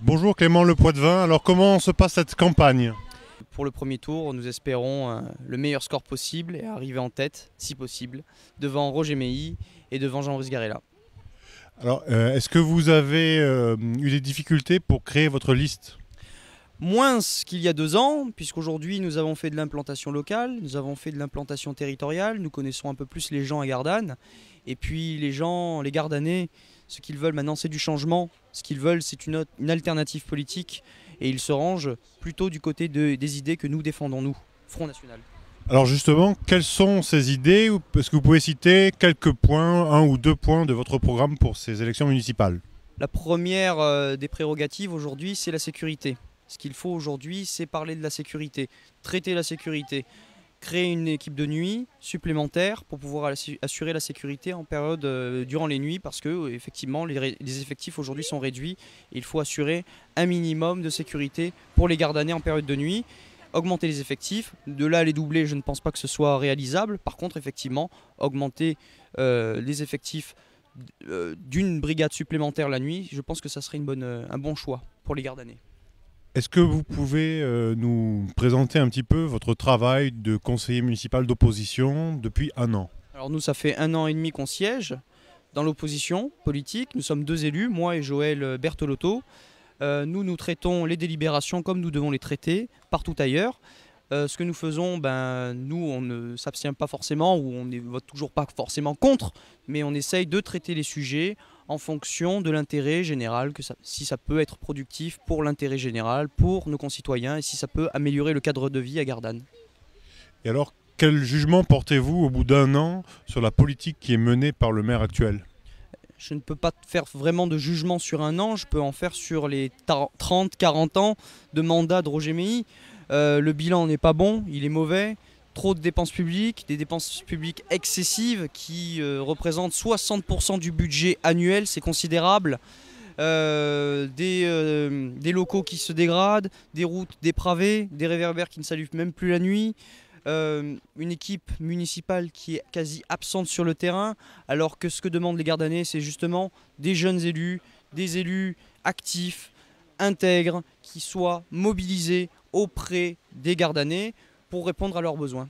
Bonjour Clément Le Poitvin, alors comment se passe cette campagne? Pour le premier tour, nous espérons le meilleur score possible et arriver en tête, si possible, devant Roger Meilly et devant Jean-Brice Garella. Alors, est-ce que vous avez eu des difficultés pour créer votre liste? Moins qu'il y a 2 ans, puisqu'aujourd'hui nous avons fait de l'implantation locale, nous avons fait de l'implantation territoriale, nous connaissons un peu plus les gens à Gardanne. Et puis les gens, les Gardanais, ce qu'ils veulent maintenant c'est du changement, ce qu'ils veulent c'est une alternative politique et ils se rangent plutôt du côté des idées que nous défendons nous, Front National. Alors justement, quelles sont ces idées? Est-ce que vous pouvez citer quelques points, un ou deux points de votre programme pour ces élections municipales? La première des prérogatives aujourd'hui, c'est la sécurité. Ce qu'il faut aujourd'hui, c'est parler de la sécurité, traiter la sécurité, créer une équipe de nuit supplémentaire pour pouvoir assurer la sécurité en période durant les nuits parce que effectivement les effectifs aujourd'hui sont réduits et il faut assurer un minimum de sécurité pour les Gardanais en période de nuit. Augmenter les effectifs, de là les doubler, je ne pense pas que ce soit réalisable. Par contre, effectivement, augmenter les effectifs d'une brigade supplémentaire la nuit, je pense que ça serait un bon choix pour les Gardanais. Est-ce que vous pouvez nous présenter un petit peu votre travail de conseiller municipal d'opposition depuis un an? Alors nous, ça fait 1 an et demi qu'on siège dans l'opposition politique. Nous sommes 2 élus, moi et Joël Bertolotto. Nous traitons les délibérations comme nous devons les traiter partout ailleurs. Ce que nous faisons, nous on ne s'abstient pas forcément ou on ne vote toujours pas forcément contre, mais on essaye de traiter les sujets en fonction de l'intérêt général, si ça peut être productif pour l'intérêt général, pour nos concitoyens et si ça peut améliorer le cadre de vie à Gardanne. Et alors, quel jugement portez-vous au bout d'un an sur la politique qui est menée par le maire actuel? Je ne peux pas faire vraiment de jugement sur un an, je peux en faire sur les 30-40 ans de mandat de Roger Meilly. Le bilan n'est pas bon, il est mauvais. Trop de dépenses publiques, des dépenses publiques excessives qui représentent 60% du budget annuel, c'est considérable. Des locaux qui se dégradent, des routes dépravées, des réverbères qui ne s'allument même plus la nuit. Une équipe municipale qui est quasi absente sur le terrain, alors que ce que demandent les Gardanais, c'est justement des jeunes élus, des élus actifs, intègres, qui soient mobilisés auprès des Gardanais pour répondre à leurs besoins.